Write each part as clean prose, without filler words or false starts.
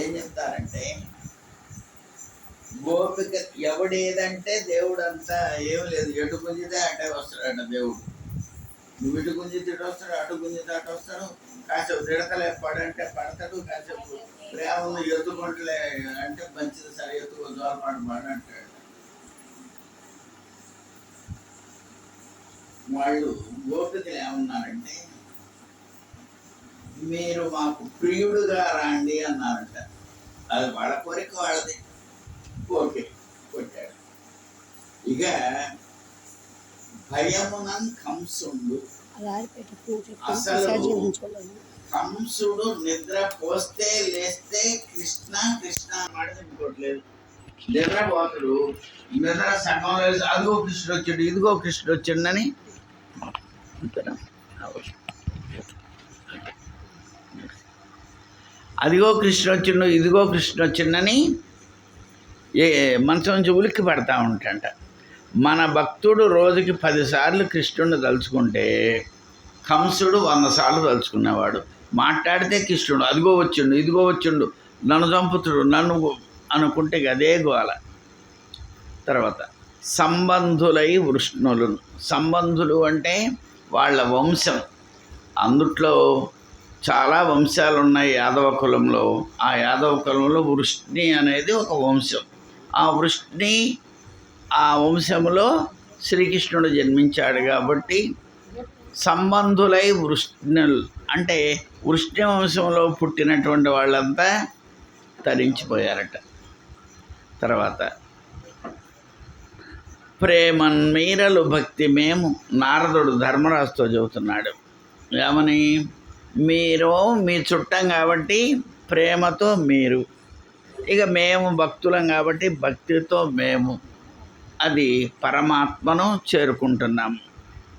ఏం చెప్తారంటే గోపిక ఎవడేదంటే దేవుడు అంతా ఏం లేదు, ఎటు గుంజితే అటే వస్తాడట దేవుడు. నువ్వు ఇటు గుంజితే ఇటు వస్తాడు, అటు గుంజితే అటు వస్తాడు. కాసేపు తిడతలే పడంటే పడతాడు, కాసేపు ప్రేమను ఎత్తుకుంటలే అంటే మంచిది సరే ఎత్తుకో జోలపాటు పాడు అంటాడు. వాళ్ళు గోపికలు ఏమన్నారంటే మీరు మాకు ప్రియుడుగా రాండి అన్నారంట. అది వాళ్ళ కోరిక వాళ్ళది. ఓకే కొట్టాడు. ఇక భయమునం కంసుడు, అసలు కంసుడు నిద్ర పోస్తే లేస్తే కృష్ణ కృష్ణ మాట చెప్పుకోవట్లేదు. నిద్రపోతుడు నిద్ర సగంలో అదిగో కృష్ణుడు వచ్చాడు, ఇదిగో కృష్ణుడు వచ్చిండని అదిగో కృష్ణుడు వచ్చిండు, ఇదిగో కృష్ణుడు వచ్చిండని మంచం నుంచి ఉలిక్కి పడతా ఉంటాంట. మన భక్తుడు రోజుకి 10 సార్లు కృష్ణుడిని తలుచుకుంటే కంసుడు 100 సార్లు తలుచుకునేవాడు. మాట్లాడితే కృష్ణుడు అదిగో వచ్చిండు, ఇదిగో వచ్చిండు, నన్ను చంపుతుడు, నన్ను అనుకుంటే అదే గోల. తర్వాత సంబంధులై వృష్ణులు. సంబంధులు అంటే వాళ్ళ వంశం. అందుట్లో చాలా వంశాలు ఉన్నాయి యాదవ కులంలో. ఆ యాదవ కులంలో వృష్ణి అనేది ఒక వంశం. ఆ వృష్ణి ఆ వంశంలో శ్రీకృష్ణుడు జన్మించాడు కాబట్టి సంబంధులై వృష్ణులు అంటే వృష్ణి వంశంలో పుట్టినటువంటి వాళ్ళంతా తరించిపోయారట. తర్వాత ప్రేమన్మీరలు భక్తి మేము. నారదుడు ధర్మరాజుతో చెబుతున్నాడు ఏమని, మీరు మీ చుట్టం కాబట్టి ప్రేమతో మీరు, ఇక మేము భక్తులం కాబట్టి భక్తితో మేము అది పరమాత్మను చేరుకుంటున్నాము.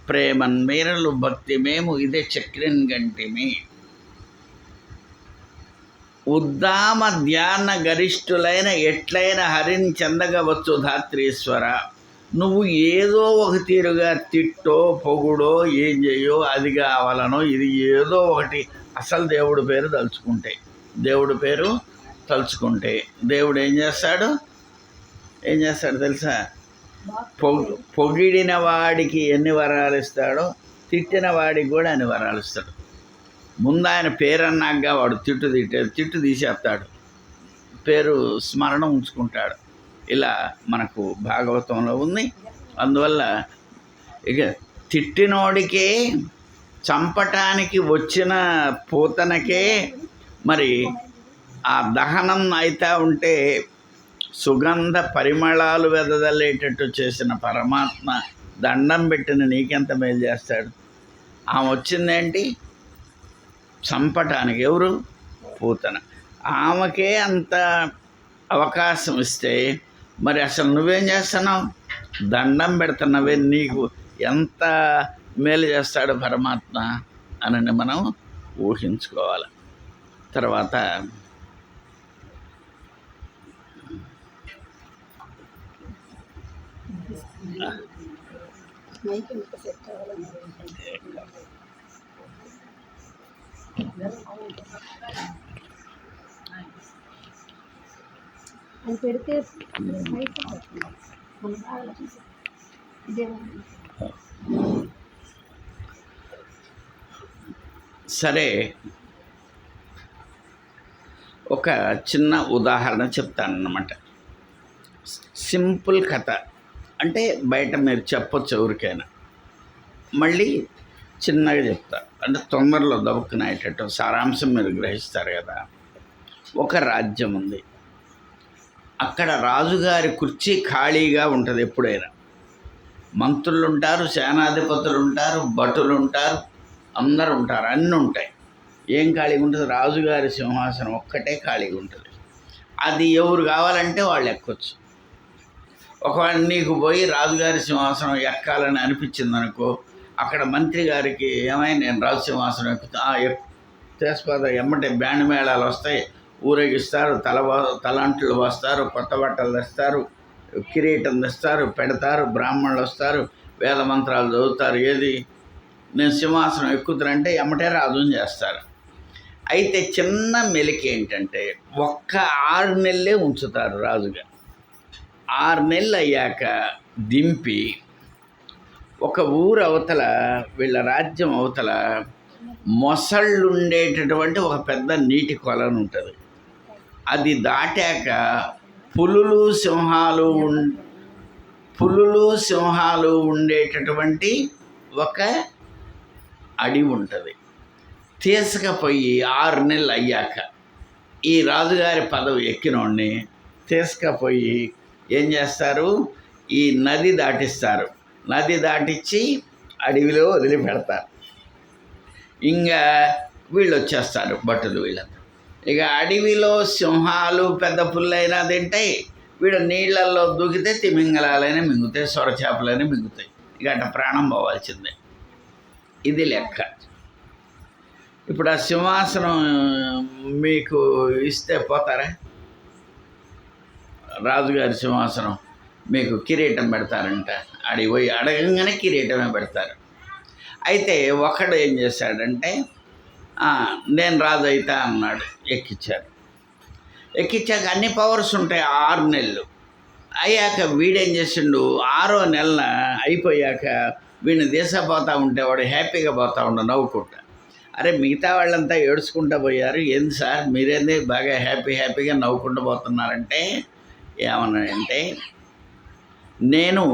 ప్రేమన్మీరలు భక్తి మేము ఇదే చక్రిన్ గంటిమి. ఉద్దామ ధ్యాన గరిష్ఠులైన ఎట్లైన హరిని చెందగవచ్చు ధాత్రీశ్వర. నువ్వు ఏదో ఒక తీరుగా తిట్టో పొగుడో ఏం చేయో అది కావాలనో ఇది ఏదో ఒకటి అసలు దేవుడి పేరు తలుచుకుంటే, దేవుడి పేరు తలుచుకుంటే దేవుడు ఏం చేస్తాడు తెలుసా? పొగిడిన వాడికి ఎన్ని వరాలు ఇస్తాడో తిట్టిన వాడికి కూడా అన్ని వరాలు ఇస్తాడు. ముందు ఆయన పేరు అన్నాక వాడు తిట్టు తీసేస్తాడు, పేరు స్మరణ ఉంచుకుంటాడు. ఇలా మనకు భాగవతంలో ఉంది. అందువల్ల ఇక తిట్టినోడికే చంపటానికి వచ్చిన పూతనకే మరి ఆ దహనం అవుతూ ఉంటే సుగంధ పరిమళాలు వెదజల్లేటట్టు చేసిన పరమాత్మ దండం పెట్టిన నీకెంత మేలు చేస్తాడు. ఆమె వచ్చిందేంటి చంపటానికి, ఎవరు? పూతన. ఆమెకే అంత అవకాశం ఇస్తే మరి అసలు నువ్వేం చేస్తున్నావు? దండం పెడుతున్నావే, నీకు ఎంత మేలు చేస్తాడు పరమాత్మ అని మనం ఊహించుకోవాలి. తర్వాత పెడితే సరే, ఒక చిన్న ఉదాహరణ చెప్తానన్నమాట. సింపుల్ కథ అంటే బయట మీరు చెప్పొచ్చు ఎవరికైనా, మళ్ళీ చిన్నగా చెప్తా అంటే తొందరలో దవ్వుకునేటట్టు సారాంశం మీరు గ్రహిస్తారు కదా. ఒక రాజ్యం ఉంది, అక్కడ రాజుగారి కుర్చీ ఖాళీగా ఉంటుంది. ఎప్పుడైనా మంత్రులు ఉంటారు, సేనాధిపతులు ఉంటారు, భటులు ఉంటారు, అందరు ఉంటారు, అన్నీ ఉంటాయి. ఏం ఖాళీగా ఉంటుంది? రాజుగారి సింహాసనం ఒక్కటే ఖాళీగా ఉంటుంది. అది ఎవరు కావాలంటే వాళ్ళు ఎక్కొచ్చు. ఒకవేళ నీకు పోయి రాజుగారి సింహాసనం ఎక్కాలని అనిపించింది అనుకో, అక్కడ మంత్రి గారికి ఏమైనా నేను రాజు సింహాసనం ఎక్కువ ఎమ్మటే బ్యాండ్ మేళాలు వస్తాయి, ఊరేగిస్తారు, తలంట్లు వస్తారు, కొత్త బట్టలు తెస్తారు, కిరీటం తెస్తారు, పెడతారు, బ్రాహ్మణులు వస్తారు, వేద మంత్రాలు చదువుతారు. ఏది నేను సింహాసనం ఎక్కుతారంటే ఎమ్మటే రాజుని చేస్తారు. అయితే చిన్న మెలిక ఏంటంటే ఒక్క 6 నెలలే ఉంచుతారు రాజుగా. 6 నెలలు అయ్యాక దింపి ఒక ఊరు అవతల, వీళ్ళ రాజ్యం అవతల మొసళ్ళు ఉండేటటువంటి ఒక పెద్ద నీటి కొలను ఉంటుంది. అది దాటాక పులులు సింహాలు ఉండేటటువంటి ఒక అడవి ఉంటుంది. తీసుకపోయి 6 నెలలు అయ్యాక ఈ రాజుగారి పదవి ఎక్కినోడిని తీసుకపోయి ఏం చేస్తారు, ఈ నది దాటిస్తారు. నది దాటించి అడవిలో వదిలిపెడతారు. ఇంకా వీళ్ళు వచ్చేస్తారు, భటులు వీళ్ళంతా. ఇక అడవిలో సింహాలు పెద్ద పుల్లైనా తింటాయి, వీడు నీళ్ళల్లో దూకితే తిమింగలాలైనా మింగుతాయి, సొరచేపలైనా మింగుతాయి. ఇక అట్ట ప్రాణం పోవాల్సిందే. ఇది లెక్క. ఇప్పుడు ఆ సింహాసనం మీకు ఇస్తే పోతారా? రాజుగారి సింహాసనం మీకు కిరీటం పెడతారంట. అడిగి పోయి అడగంగానే కిరీటమే పెడతారు. అయితే ఒకడు ఏం చేశాడంటే, నేను రాజు అవుతా అన్నాడు. ఎక్కించాక అన్ని పవర్స్ ఉంటాయి. 6 నెలలు అయ్యాక వీడేం చేసిండు, 6వ నెలన అయిపోయాక వీడిని దేశపోతూ ఉంటే వాడు హ్యాపీగా పోతూ ఉండు నవ్వుకుంటా. అరే మిగతా వాళ్ళంతా ఏడ్చుకుంటూ పోయారు, ఏంది సార్ మీరేంది బాగా హ్యాపీగా నవ్వుకుంటూ పోతున్నారంటే, ఏమన్నాడంటే, నేను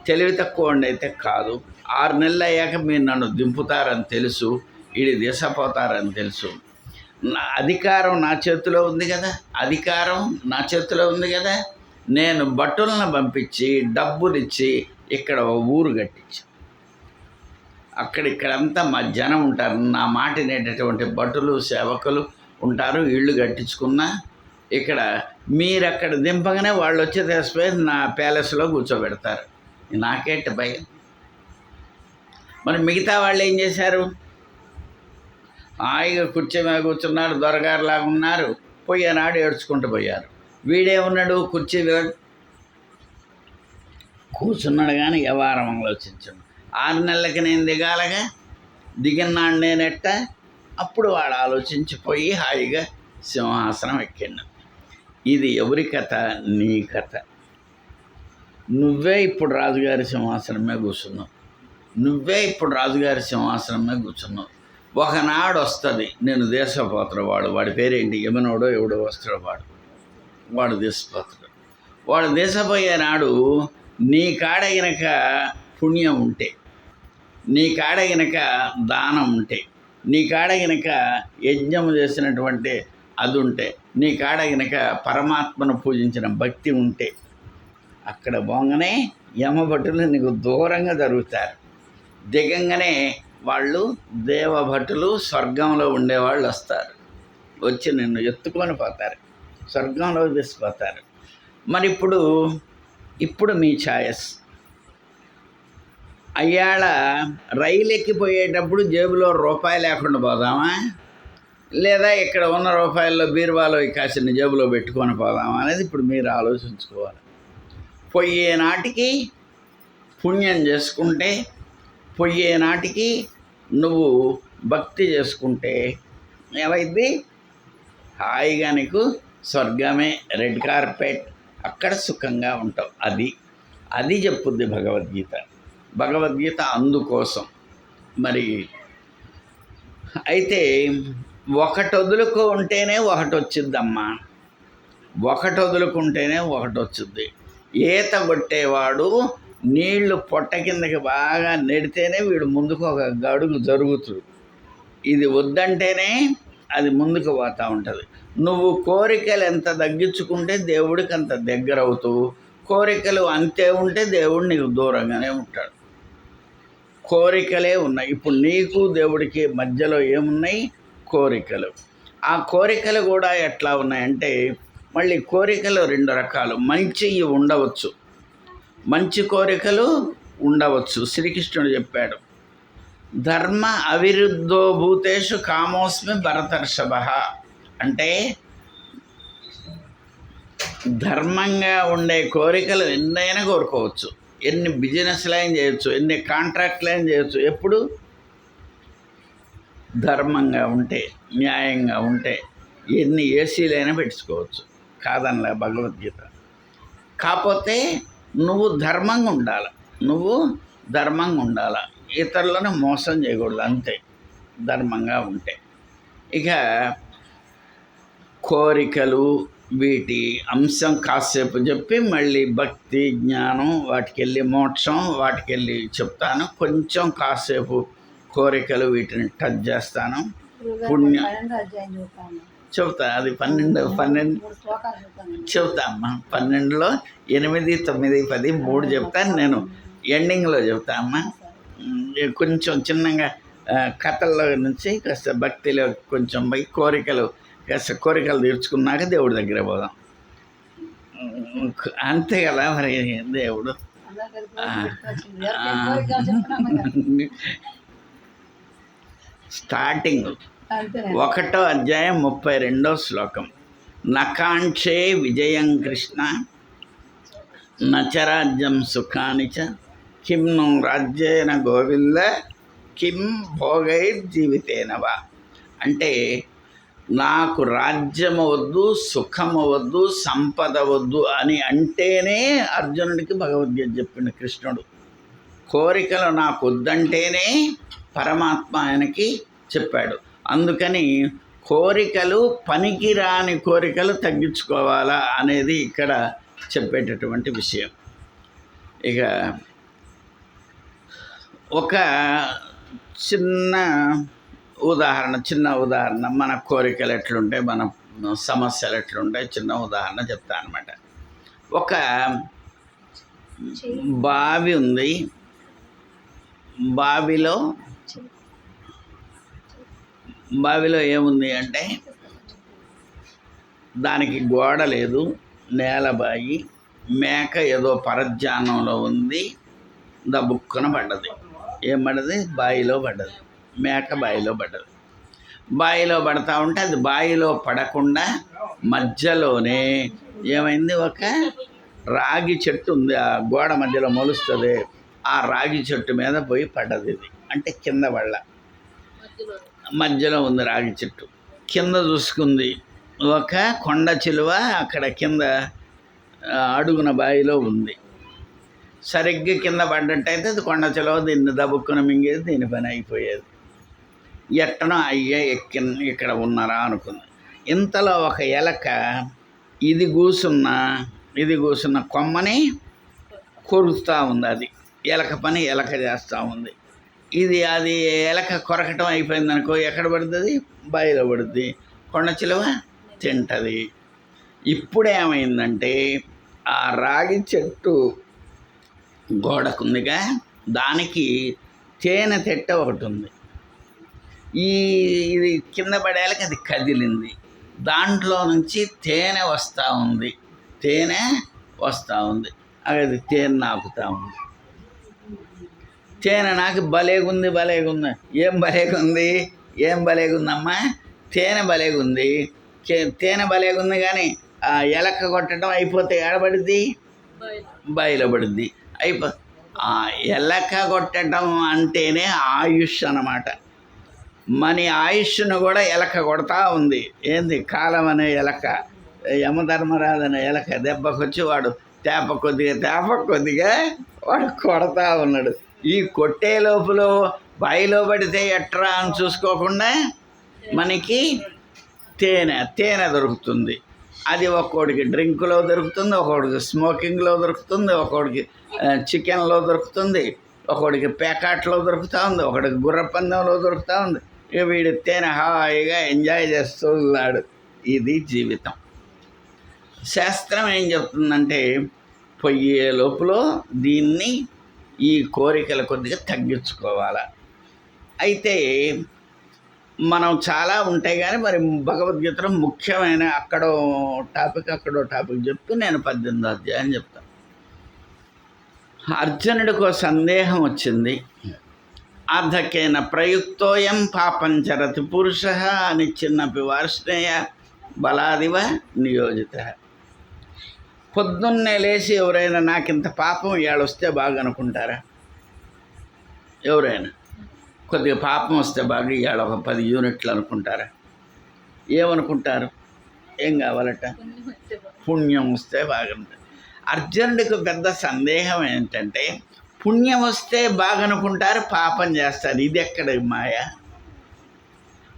తెలివి తక్కువ అయితే కాదు, 6 నెలలు అయ్యాక మీరు నన్ను దింపుతారని తెలుసు, వీడి దేశపోతారని తెలుసు. అధికారం నా చేతిలో ఉంది కదా, నేను భటులను పంపించి డబ్బులిచ్చి ఇక్కడ ఊరు కట్టించి ఇక్కడంతా మా జనం ఉంటారు, నా మాట వినేటటువంటి భటులు సేవకులు ఉంటారు, ఇళ్ళు కట్టించుకున్నా. ఇక్కడ మీరు అక్కడ దింపగానే వాళ్ళు వచ్చి తెసిపోయి నా ప్యాలెస్లో కూర్చోబెడతారు. నాకేంటి భయం? మరి మిగతా వాళ్ళు ఏం చేశారు? హాయిగా కుర్చీ మీద కూర్చున్నారు, దొరగారులాగా ఉన్నారు, పోయేనాడు ఏడ్చుకుంటూ పోయారు. వీడేమన్నాడు, కుర్చీ మీద కూర్చున్నాడు కానీ వ్యవహారం ఆలోచించాడు. 6 నెలలకి నేను దిగాలగా, దిగినాడు నేనెట్ట? అప్పుడు వాడు ఆలోచించిపోయి హాయిగా సింహాసనం ఎక్కిండు. ఇది ఎవరి కథ? నీ కథ. నువ్వే ఇప్పుడు రాజుగారి సింహాసనం మీద కూర్చున్నావు. ఒకనాడు వస్తుంది, నేను దేశపోతాడు వాడి పేరేంటి, యమనోడో ఎవడో వస్తాడు, వాడు దేశపోతాడు. వాడు దేశపోయే నాడు నీ కాడ గనక పుణ్యం ఉంటే, నీ కాడ గనక దానం ఉంటే, నీ కాడ గనక యజ్ఞం చేసినటువంటి అది ఉంటే, నీ కాడ గనక పరమాత్మను పూజించిన భక్తి ఉంటే, అక్కడ పోగానే యమభటులు నీకు దూరంగా జరుగుతారు. దిగంగానే వాళ్ళు దేవభటులు స్వర్గంలో ఉండేవాళ్ళు వస్తారు, వచ్చి నిన్ను ఎత్తుకొని పోతారు, స్వర్గంలో తీసుకుపోతారు. మరి ఇప్పుడు మీ ఛాయస్. అయ్యాళ రైలు ఎక్కిపోయేటప్పుడు జేబులో రూపాయి లేకుండా పోదామా, లేదా ఇక్కడ ఉన్న రూపాయల్లో బీరువాలో కాసిన జేబులో పెట్టుకొని పోదామా అనేది ఇప్పుడు మీరు ఆలోచించుకోవాలి. పోయే నాటికి పుణ్యం చేసుకుంటే, పోయే నాటికి నువ్వు భక్తి చేసుకుంటే ఏమైంది? హాయిగా నీకు స్వర్గమే, రెడ్ కార్పెట్, అక్కడ సుఖంగా ఉంటావు. అది చెప్పుద్ది భగవద్గీత అందుకోసం. మరి అయితే ఒకటి వదులుకుంటేనే ఒకటి వచ్చిద్దమ్మా, ఒకటి వచ్చింది. ఈత కొట్టేవాడు నీళ్లు పొట్ట కిందకి బాగా నెడితేనే వీడు ముందుకు ఒక అడుగు జరుగుతుంది. ఇది వద్దంటేనే అది ముందుకు పోతూ ఉంటుంది. నువ్వు కోరికలు ఎంత తగ్గించుకుంటే దేవుడికి అంత దగ్గర అవుతావు, కోరికలు అంతే ఉంటే దేవుడు నీకు దూరంగానే ఉంటాడు. కోరికలే ఉన్నాయి. ఇప్పుడు నీకు దేవుడికి మధ్యలో ఏమున్నాయి? కోరికలు. ఆ కోరికలు కూడా ఎట్లా ఉన్నాయంటే, మళ్ళీ కోరికలు 2 రకాలు. మంచి కోరికలు ఉండవచ్చు. శ్రీకృష్ణుడు చెప్పాడు, ధర్మ అవిరుద్ధో భూతేషు కామోస్మి భరతర్షభ. అంటే ధర్మంగా ఉండే కోరికలు ఎన్నైనా కోరుకోవచ్చు, ఎన్ని బిజినెస్లు అయినా చేయొచ్చు, ఎన్ని కాంట్రాక్ట్లు అయినా చేయొచ్చు. ఎప్పుడు ధర్మంగా ఉంటే, న్యాయంగా ఉంటే ఎన్ని ఏసీలైనా పెట్టుకోవచ్చు, కాదనలే భగవద్గీత. కాకపోతే నువ్వు ధర్మంగా ఉండాలి, నువ్వు ధర్మంగా ఉండాలి, ఇతరులను మోసం చేయకూడదు, అంతే ధర్మంగా ఉంటే. ఇక కోరికలు వీటి అంశం కాసేపు చెప్పి మళ్ళీ భక్తి జ్ఞానం వాటికెళ్ళి మోక్షం వాటికెళ్ళి చెప్తాను. కొంచెం కాసేపు కోరికలు వీటిని టచ్ చేస్తాను. పుణ్యం చెబుతా, అది 12 చెబుతా అమ్మా. 12లో 8, 9, 10 3 చెప్తాను. నేను ఎండింగ్లో చెబుతా అమ్మా. కొంచెం చిన్నగా కథల్లో నుంచి కాస్త భక్తిలో కొంచెం పోయి కోరికలు తీర్చుకున్నాక దేవుడి దగ్గర పోదాం, అంతే కదా మరి. దేవుడు స్టార్టింగ్ 1వ అధ్యాయం 32వ శ్లోకం. నకాంక్షే విజయం కృష్ణ నచరాజ్యం సుఖాని చ కిం ను రాజ్యేన గోవింద కిం భోగైర్జీవితేనవా. అంటే నాకు రాజ్యము వద్దు, సుఖము వద్దు, సంపద వద్దు అని అంటేనే అర్జునుడికి భగవద్గీత చెప్పిండు కృష్ణుడు. కోరికలు నాకు వద్దంటేనే పరమాత్మ ఆయనకి చెప్పాడు. అందుకని కోరికలు, పనికిరాని కోరికలు తగ్గించుకోవాలా అనేది ఇక్కడ చెప్పేటటువంటి విషయం. ఇక ఒక చిన్న ఉదాహరణ, మన కోరికలు ఎట్లుంటాయి, మన సమస్యలు ఎట్లుంటాయి, చిన్న ఉదాహరణ చెప్తాను అనమాట. ఒక బావి ఉంది, బావిలో ఏముంది అంటే దానికి గోడ లేదు, నేలబాయి, మేక ఏదో పరధ్యానంలో ఉంది, దబుక్కున పడ్డది. ఏం పడ్డది? బావిలో పడ్డది. మేక బావిలో పడ్డది. బావిలో పడతా ఉంటే అది బావిలో పడకుండా మధ్యలోనే ఏమైంది, ఒక రాగి చెట్టు ఉంది, ఆ గోడ మధ్యలో మొలుస్తుంది, ఆ రాగి చెట్టు మీద పోయి పడ్డది. ఇది అంటే కింద పళ్ళ మధ్యలో ఉంది రాగి చెట్టు. కింద చూసుకుంది, ఒక కొండ చిలువ అక్కడ కింద అడుగున బావిలో ఉంది. సరిగ్గా కింద పడ్డట్టయితే అది కొండ చిలువ దీన్ని దబుక్కున మింగేది, దీని పని అయిపోయేది. ఎట్టనో అయ్యే ఇక్కడ ఉన్నారా అనుకుంది. ఇంతలో ఒక ఎలక ఇది కూసున్న కొమ్మని కొరుకుతూ ఉంది. అది ఎలక పని ఎలక చేస్తూ ఉంది. అది ఎలక కొరకటం అయిపోయింది అనుకో, ఎక్కడ పడుతుంది? బావిలో పడుద్ది. కొండ చిలువ తింటుంది. ఇప్పుడేమైందంటే ఆ రాగి చెట్టు గోడకుందిగా, దానికి తేనె తెట్ట ఒకటి ఉంది. ఇది కింద పడేళ్ళకి అది కదిలింది, దాంట్లో నుంచి తేనె వస్తూ ఉంది. అది తేనె నాకుతూ ఉంది. తేనె నాకు భలేగుంది. ఏం భలేగుందమ్మా? తేనె భలేగుంది. తేనె భలేగుంది కానీ ఆ ఎలక కొట్టడం అయిపోతే ఏడబడిద్ది? బావిలో పడుద్ది. ఆ ఎలక కొట్టడం అంటేనే ఆయుష్ అన్నమాట. మన ఆయుష్ను కూడా ఎలక కొడతా ఉంది. ఏంది? కాలం అనే ఎలక, యమధర్మరాజు అనే ఎలక దెబ్బకొచ్చి వాడు తేప కొద్దిగా వాడు కొడతా ఉన్నాడు. ఈ కొట్టే లోపల బావిలో పడితే ఎట్రా అని చూసుకోకుండా మనకి తేనె దొరుకుతుంది. అది ఒక్కోడికి డ్రింకులో దొరుకుతుంది, ఒక్కోడికి స్మోకింగ్లో దొరుకుతుంది, ఒక్కోడికి చికెన్లో దొరుకుతుంది, ఒక్కోడికి పేకాట్లో దొరుకుతూ ఉంది, ఒకడికి గుర్రపందెంలో దొరుకుతూ ఉంది. ఇక వీడు తేనె హాయిగా ఎంజాయ్ చేస్తూ ఉన్నాడు. ఇది జీవితం. శాస్త్రం ఏం చెప్తుందంటే పొయ్యే లోపల దీన్ని, ఈ కోరికల కొద్దిగా తగ్గించుకోవాలి. అయితే మనం చాలా ఉంటాయి కానీ మరి భగవద్గీతలో ముఖ్యమైన అక్కడో టాపిక్ చెప్తూ నేను 18వ అధ్యాయం చెప్తాను. అర్జునుడికి సందేహం వచ్చింది. అర్ధకేన ప్రయుక్తోయం పాపంచరతి పురుష అనిచ్చిన్నపి వార్ష్ణేయ బలాదివ నియోజిత. పొద్దున్నే లేచి ఎవరైనా నాకింత పాపం ఇవాళ వస్తే బాగా అనుకుంటారా? ఎవరైనా కొద్దిగా పాపం వస్తే బాగా ఇవాళ ఒక 10 యూనిట్లు అనుకుంటారా? ఏమనుకుంటారు? ఏం కావాలట? పుణ్యం వస్తే బాగుంటుంది. అర్జునుడికి పెద్ద సందేహం ఏంటంటే పుణ్యం వస్తే బాగనుకుంటారు, పాపం చేస్తారు. ఇది ఎక్కడ మాయ?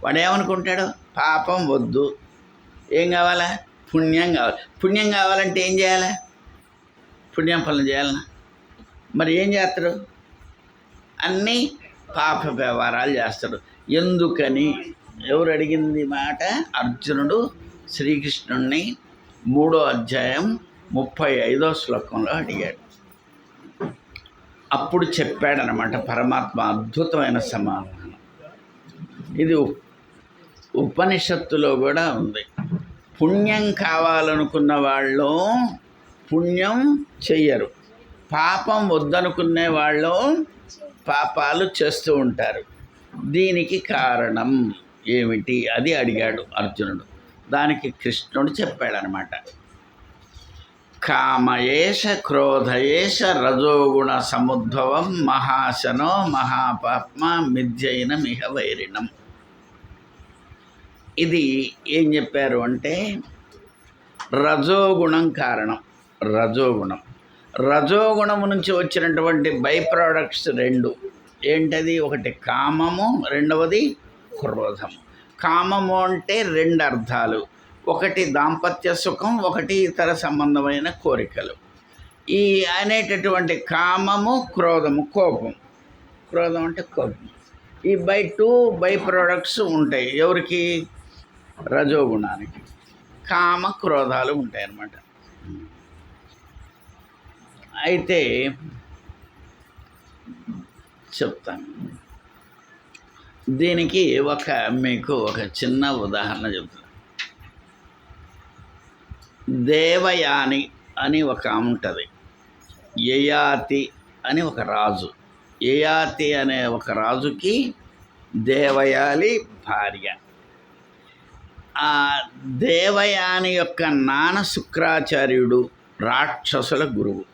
వాడు ఏమనుకుంటాడు? పాపం వద్దు, ఏం కావాలా? పుణ్యం కావాలి. పుణ్యం కావాలంటే ఏం చేయాలా? పుణ్యం పనులు చేయాలన్నా? మరి ఏం చేస్తాడు? అన్నీ పాప వ్యవహారాలు చేస్తాడు. ఎందుకని? ఎవరు అడిగింది మాట? అర్జునుడు శ్రీకృష్ణుణ్ణి 3వ అధ్యాయం 35వ శ్లోకంలో అడిగాడు. అప్పుడు చెప్పాడనమాట పరమాత్మ అద్భుతమైన సమాధానం. ఇది ఉపనిషత్తులో కూడా ఉంది. పుణ్యం కావాలనుకున్న వాళ్ళు పుణ్యం చెయ్యరు, పాపం వద్దనుకునే వాళ్ళు పాపాలు చేస్తూ ఉంటారు. దీనికి కారణం ఏమిటి? అది అడిగాడు అర్జునుడు. దానికి కృష్ణుడు చెప్పాడనమాట. కామయేష క్రోధయేష రజోగుణ సముద్భవం మహాశనో మహాపాప్మ మిథ్యైన మిహ వైరిణం. ఇది ఏం చెప్పారు అంటే రజోగుణం కారణం. రజోగుణము నుంచి వచ్చినటువంటి బై ప్రోడక్ట్స్ 2. ఏంటది? ఒకటి కామము, రెండవది క్రోధము. కామము అంటే 2 అర్థాలు. ఒకటి దాంపత్య సుఖం, ఒకటి ఇతర సంబంధమైన కోరికలు. ఈ అనేటటువంటి కామము, క్రోధము, కోపం. క్రోధం అంటే కోపం. ఈ 2 బై ప్రోడక్ట్స్ ఉంటాయి. ఎవరికి? రజోగుణానికి. కామ క్రోధాలు ఉంటాయి అన్నమాట. అయితే చెప్తాను. దీనికి మీకు ఒక చిన్న ఉదాహరణ చెప్తాను. దేవయాని అని ఒక ఉంటుంది. యయాతి అని ఒక రాజు. యయాతి అనే ఒక రాజుకి దేవయాలి భార్య. ఆ దేవయాని యొక్క నాన్న శుక్రాచార్యుడు, రాక్షసుల గురువు.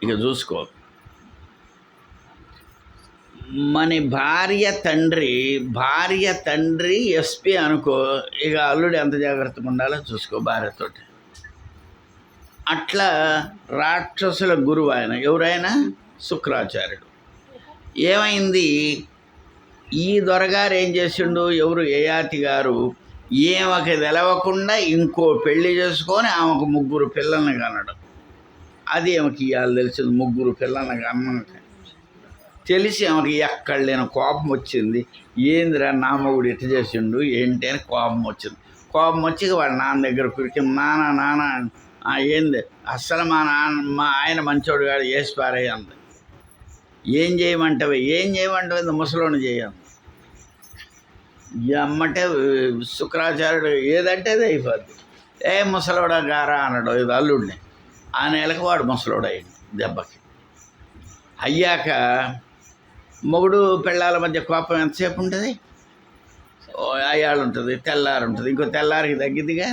ఇక చూసుకో, మన భార్య తండ్రి ఎస్పీ అనుకో, ఇక అల్లుడు ఎంత జాగ్రత్తగా ఉండాలో చూసుకో భార్యతోటి. అట్లా రాక్షసుల గురువు ఆయన. ఎవరైనా శుక్రాచార్యుడు. ఏమైంది? ఈ దొరగారు ఏం చేసిండు? ఎవరు? యయాతి గారు ఈమెకి తెలవకుండా ఇంకో పెళ్లి చేసుకొని ఆమెకు 3 పిల్లల్ని కనడం. అది ఆమెకి ఇవాళ తెలిసింది. 3 పిల్లల్ని కన్నాక తెలిసి ఆమెకి ఎక్కడ లేని కోపం వచ్చింది. ఏందిరా నా మొగుడు ఇట్ట చేసిండు ఏంటి అని కోపం వచ్చింది. కోపం వచ్చి వాళ్ళ నాన్న దగ్గర కురికి, నాన్న ఏంది అస్సలు మా ఆయన మంచోడు కాదు, వేసి పారే అంది. ఏం చేయమంటావు ముసలోని చేయండి. అమ్మంటే శుక్రాచార్యుడు ఏదంటే అది అయిపోద్ది. ముసలోడా గారా అన్నాడు ఇది అల్లుడిని. ఆ నెలకు వాడు ముసలోడు అయ్యాడు దెబ్బకి. అయ్యాక మొగుడు పెళ్ళాల మధ్య కోపం ఎంతసేపు ఉంటుంది? అయ్యాళ్ళు ఉంటుంది, తెల్లారు ఉంటుంది. ఇంకో తెల్లారికి తగ్గిద్దిగా.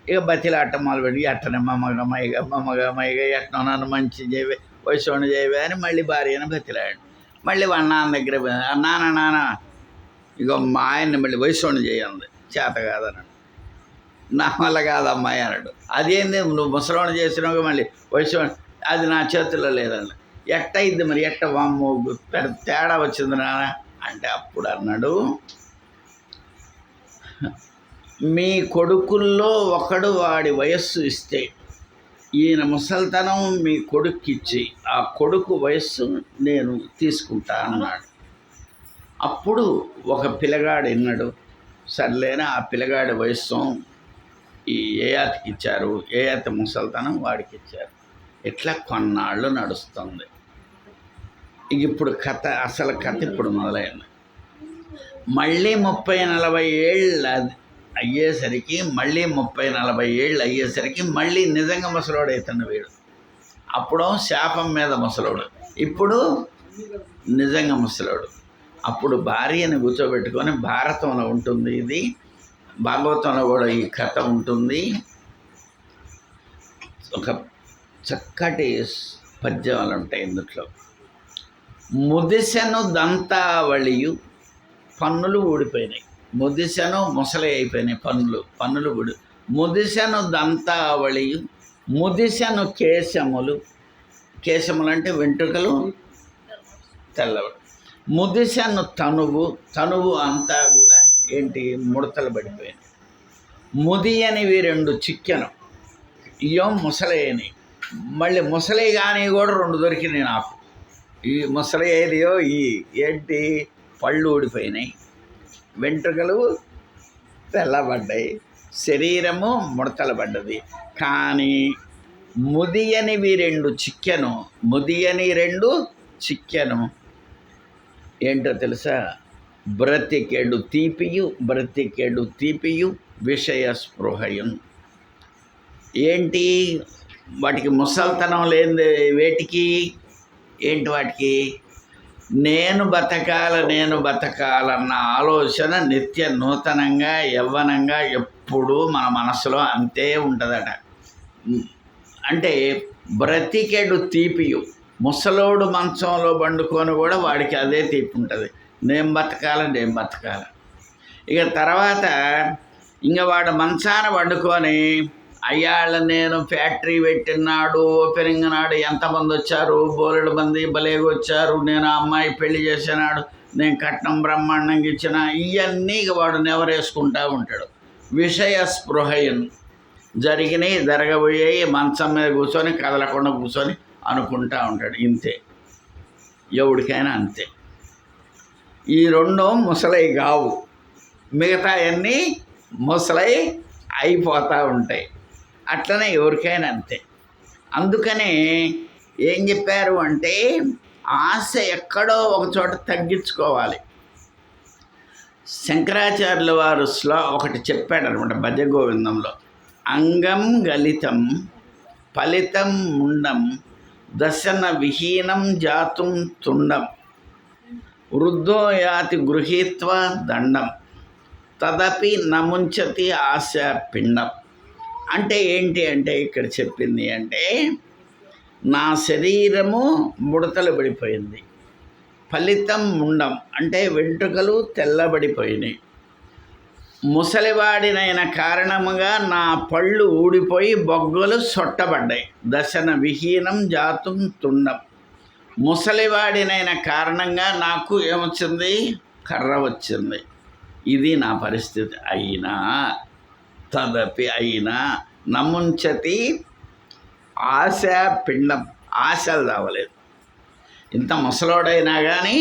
ఇక బతిలాట మొదలుపెట్టి ఎట్టనే మమ్మగ ఎట్టనో నన్ను మంచి చేయవే, వయసుని చేయవే అని మళ్ళీ భార్యను బతిలాడు. మళ్ళీ వాళ్ళ నాన్న దగ్గర నాన్న ఇక మా ఆయన్ని మళ్ళీ వయసుని చేయండి, చేత కాదన్నాడు. నా వల్ల కాదమ్మాయి అన్నాడు. అదేంది నువ్వు ముసలోని చేసినావు మళ్ళీ వయసు, అది నా చేతుల్లో లేదండి. ఎట్టయిద్ది మరి, వామ్మో తేడా వచ్చింది నాన్న అంటే అప్పుడు అన్నాడు, మీ కొడుకుల్లో ఒకడు వాడి వయస్సు ఇస్తే ఈయన ముసల్తనం మీ కొడుక్కిచ్చి ఆ కొడుకు వయస్సు నేను తీసుకుంటా అన్నాడు. అప్పుడు ఒక పిల్లగాడు విన్నాడు. సర్లేని ఆ పిల్లగాడి వయస్సు ఈ యయాతికి ఇచ్చారు. యయాతి ముసల్తనం వాడికి ఇచ్చారు. ఇట్లా కొన్నాళ్ళు నడుస్తుంది. ఇప్పుడు అసలు కథ ఇప్పుడు మొదలైంది. మళ్ళీ 30-40 ఏళ్ళు అయ్యేసరికి మళ్ళీ నిజంగా ముసలోడు అవుతాడు వీడు. అప్పుడు శాపం మీద ముసలోడు, ఇప్పుడు నిజంగా ముసలోడు. అప్పుడు భార్యను కూర్చోబెట్టుకొని, భారతంలో ఉంటుంది ఇది, భాగవతంలో కూడా ఈ కథ ఉంటుంది. ఒక చక్కటి పద్యాలు ఉంటాయి ఇందులో. ముదిసెను దంతావళియు పన్నులు ఊడిపోయినాయి. ముదిసెను ముసలి అయిపోయినాయి, పన్నులు ఊడి. ముదిసెను దంతావళియు ముదిసెను కేశములు. కేశములు అంటే వెంట్రుకలు తెల్లవి. ముదిసెను తనువు అంతా కూడా ఏంటి, ముడతలు పడిపోయినాయి. ముదియనివి 2 చిక్కెను, ఇయో ముసలయ్యని. మళ్ళీ ముసలి కానీ కూడా 2 దొరికినాయి నాకు. ఈ ముసలి ఏదియో ఈ ఏంటి, పళ్ళు ఊడిపోయినాయి, వెంట్రుకలు తెల్లబడ్డాయి, శరీరము ముడతలు పడ్డది. కానీ ముదియనివి 2 చిక్కెను. ముదియని 2 చిక్కెను ఏంటో తెలుసా? బ్రతికెడు తీపియు విషయ స్పృహయున్. ఏంటి వాటికి ముసల్తనం లేని వేటికి? ఏంటి వాటికి? నేను బతకాలన్న ఆలోచన నిత్య నూతనంగా యవ్వనంగా ఎప్పుడూ మన మనసులో అంతే ఉంటుందట. అంటే బ్రతికెడు తీపియు, ముసలోడు మంచంలో పండుకొని కూడా వాడికి అదే తీపి ఉంటుంది. నేను బతకాల. ఇక తర్వాత ఇంక వాడు మంచాన వండుకొని, అయ్యాళ్ళ నేను ఫ్యాక్టరీ పెట్టినాడు, ఓపెనింగ్ నాడు ఎంతమంది వచ్చారు, బోలెడు మంది భలేగా వచ్చారు, నేను ఆ అమ్మాయి పెళ్లి చేసినాడు, నేను కట్నం బ్రహ్మాండంగా ఇచ్చిన, ఇవన్నీ ఇక వాడు నెవరేసుకుంటూ ఉంటాడు. విషయ స్పృహయన్ జరిగినాయి, జరగబోయాయి, మంచం మీద కూర్చొని కదలకుండా కూర్చొని అనుకుంటూ ఉంటాడు. ఇంతే, ఎవడికైనా అంతే. ఈ 2 ముసలై కావు, మిగతా అన్నీ ముసలై అయిపోతూ ఉంటాయి. అట్లనే ఎవరికైనా అంతే. అందుకనే ఏం చెప్పారు అంటే, ఆశ ఎక్కడో ఒక చోట తగ్గించుకోవాలి. శంకరాచార్యుల వారు ఒకటి చెప్పాడనమాట భజగోవిందంలో. అంగం గలితం ఫలితం ముండం దశన విహీనం జాతుం తుండం వృద్ధో యాతి గృహీత్వ దండం తదపి నముంచతి ఆశ పిండం. అంటే ఏంటి అంటే, ఇక్కడ చెప్పింది అంటే, నా శరీరము ముడతలు పడిపోయింది, ఫలితం ముండం అంటే వెంట్రుకలు తెల్లబడిపోయినాయి, ముసలివాడినైన కారణముగా నా పళ్ళు ఊడిపోయి బొగ్గలు సొట్టబడ్డాయి. దశన విహీనం జాతుం తుండం. ముసలివాడినైన కారణంగా నాకు ఏమొచ్చింది? కర్ర వచ్చింది. ఇది నా పరిస్థితి. అయినా నముంచతి ఆశ పిండం. ఆశలు చావలేదు. ఇంత ముసలోడైనా కానీ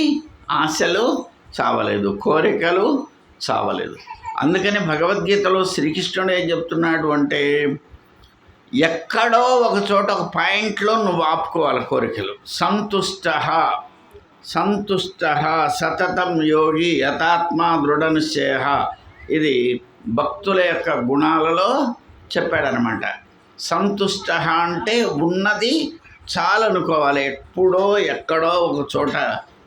ఆశలు చావలేదు, కోరికలు చావలేదు. అందుకని భగవద్గీతలో శ్రీకృష్ణుడు ఏం చెప్తున్నాడు అంటే, ఎక్కడో ఒక చోట ఒక పాయింట్లో నువ్వు ఆపుకోవాలి కోరికలు. సంతుష్ట సతతం యోగి యథాత్మా దృఢ నిశ్చయ. ఇది భక్తుల యొక్క గుణాలలో చెప్పాడనమాట. సంతుష్ట అంటే ఉన్నది చాలనుకోవాలి, ఎప్పుడో ఎక్కడో ఒక చోట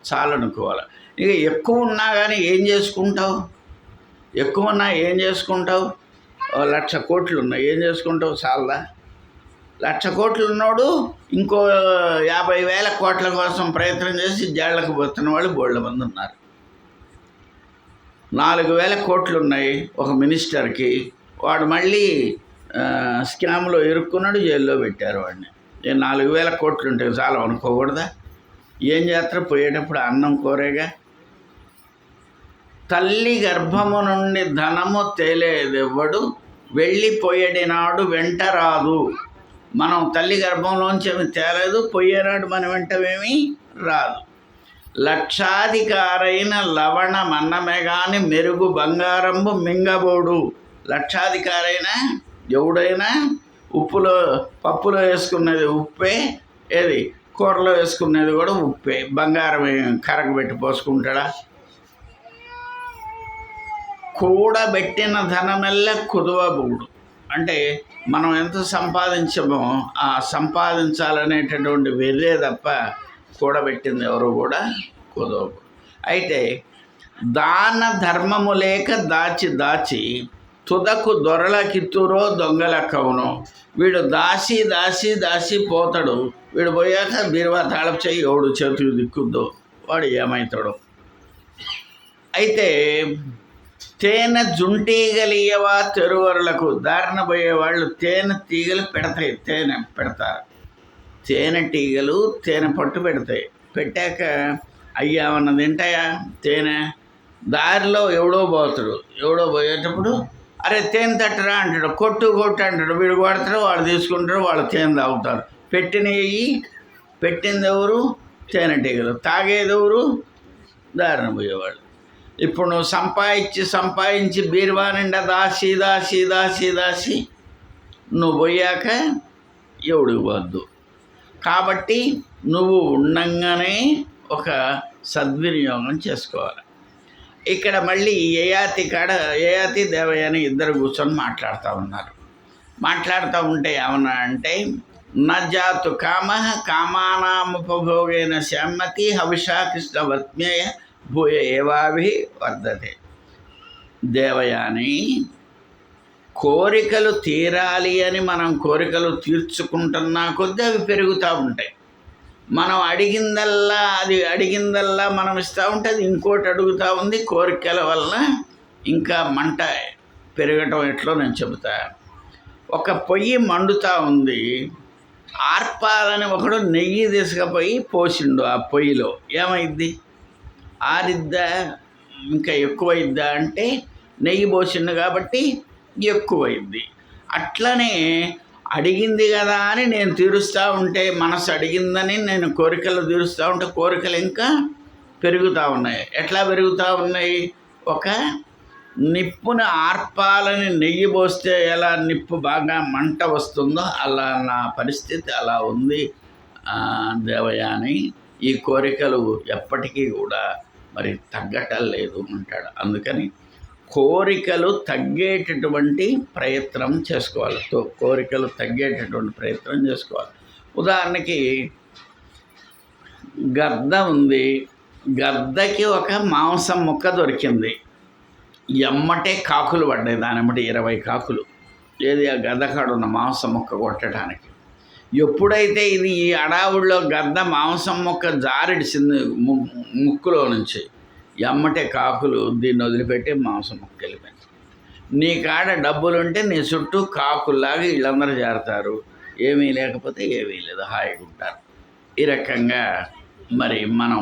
చాలనుకోవాలి. ఇక ఎక్కువ ఉన్నా కానీ ఏం చేసుకుంటావు? ఎక్కువ ఉన్నా ఏం చేసుకుంటావు? 1,00,000 కోట్లు ఉన్నాయి, ఏం చేసుకుంటావు? చాలదా? 1,00,000 కోట్లు ఉన్నోడు ఇంకో 50,000 కోట్ల కోసం ప్రయత్నం చేసి జాళ్లకు పోతున్న వాళ్ళు బోళ్ళ మంది ఉన్నారు. 4,000 కోట్లు ఉన్నాయి ఒక మినిస్టర్కి, వాడు మళ్ళీ స్కామ్లో ఇరుక్కున్నాడు, జైల్లో పెట్టారు వాడిని. 4,000 కోట్లు ఉంటే చాలా అనుకోకూడదా? ఏం చేస్తారు? పోయేటప్పుడు అన్నం కోరేగా. తల్లి గర్భము నుండి ధనము తేలేదెవ్వడు, వెళ్ళిపోయేనాడు వెంట రాదు. మనం తల్లి గర్భంలోంచి ఏమి తేలేదు, పోయేనాడు మన వెంటమేమీ రాదు. లక్షాధికారైన లవణ మన్నమే గాని మెరుగు బంగారంబు మింగబోడు. లక్షాధికారైన ఎవడైనా పప్పులో వేసుకునేది ఉప్పే, ఏది కూరలో వేసుకునేది కూడా ఉప్పే. బంగారం కరగబెట్టి పోసుకుంటాడా? కూడబెట్టిన ధనమెల్ల కుదువబూడు. అంటే మనం ఎంత సంపాదించమో ఆ సంపాదించాలనేటటువంటి వెర్రే తప్ప కూడబెట్టింది ఎవరు కూడా కుదవబూడు. అయితే దాన ధర్మము లేక దాచి తుదకు దొరలకిత్తురో దొంగల కవును. వీడు దాసి పోతాడు, వీడు పోయాక బీరువా తాళపు చెయ్యి ఎవడు చేతులు దిక్కుద్దో వాడు ఏమవుతాడు. అయితే తేనె జుంటీగలియవా తెరువరులకు, దారిన పోయేవాళ్ళు తేనె తీగలు పెడతాయి, తేనె పెడతారు, తేనె టీగలు తేనె పట్టు పెడతాయి. పెట్టాక అయ్యా ఏమన్నా తింటాయా తేనె? దారిలో ఎవడో పోతాడు, ఎవడో పోయేటప్పుడు అరే తేనె తట్టరా అంటాడు, కొట్టు కొట్టు అంటాడు, వీడు కొడతాడు, వాళ్ళు తీసుకుంటారు, వాళ్ళు తేనె తాగుతారు. పెట్టింది ఎవరు? తేనెటీగలు. తాగేది ఎవరు? దారిన పోయేవాళ్ళు. ఇప్పుడు నువ్వు సంపాదించి బీరువా నిండా దాసి నువ్వు పోయాక ఎవడికి వద్దు. కాబట్టి నువ్వు ఉండంగానే ఒక సద్వినియోగం చేసుకోవాలి. ఇక్కడ మళ్ళీ యయాతి దేవయాని ఇద్దరు కూర్చొని మాట్లాడుతూ ఉంటే ఏమన్నా అంటే నజాతు కామానాముపభోగేన శామతి హవిషా కృష్ణవర్త్మ్యయ భూయ ఏవాభి వర్ధతే. దేవయాని, కోరికలు తీరాలి అని మనం కోరికలు తీర్చుకుంటున్నా కొద్దీ అవి పెరుగుతూ ఉంటాయి. మనం అడిగిందల్లా మనం ఇస్తూ ఉంటే అది ఇంకోటి అడుగుతూ ఉంది. కోరికల వల్ల ఇంకా మంట పెరగటం ఎట్లో నేను చెబుతా. ఒక పొయ్యి మండుతూ ఉంది, ఆర్పాలని ఒకడు నెయ్యి తీసుకుపోయి పోసిండు ఆ పొయ్యిలో. ఏమైద్ది? ఆరిద్దా? ఇంకా ఎక్కువైద్దా అంటే నెయ్యి పోసిండు కాబట్టి ఎక్కువైద్ది. అట్లనే అడిగింది కదా అని నేను తీరుస్తూ ఉంటే, మనసు అడిగిందని నేను కోరికలు తీరుస్తూ ఉంటే కోరికలు ఇంకా పెరుగుతూ ఉన్నాయి. ఎట్లా పెరుగుతూ ఉన్నాయి? ఒక నిప్పును ఆర్పాలని నెయ్యి పోస్తే ఎలా నిప్పు బాగా మంట వస్తుందో అలా నా పరిస్థితి అలా ఉంది దేవయాని. ఈ కోరికలు ఎప్పటికీ కూడా మరి తగ్గటం లేదు అంటాడు. అందుకని కోరికలు తగ్గేటటువంటి ప్రయత్నం చేసుకోవాలి. ఉదాహరణకి గద్ద ఉంది, గద్దకి ఒక మాంసం ముక్క దొరికింది, ఎమ్మటే కాకులు పడ్డాయి, దాని ఎమ్మటే 20 కాకులు. ఏది? ఆ గద్దకాడు ఉన్న మాంసం ముక్క కొట్టడానికి. ఎప్పుడైతే ఇది ఈ అడావుల్లో గద్ద మాంసం ముక్క జారిడిసింది ముక్కులో నుంచి, ఎమ్మటే కాకులు దీన్ని వదిలిపెట్టి మాంసం ముక్క వెళ్ళిపోయింది. నీ కాడ డబ్బులుంటే నీ చుట్టూ కాకుల్లాగా వీళ్ళందరూ చేరతారు, ఏమీ లేకపోతే ఏమీ లేదు, హాయిగా ఉంటారు. ఈ రకంగా మరి మనం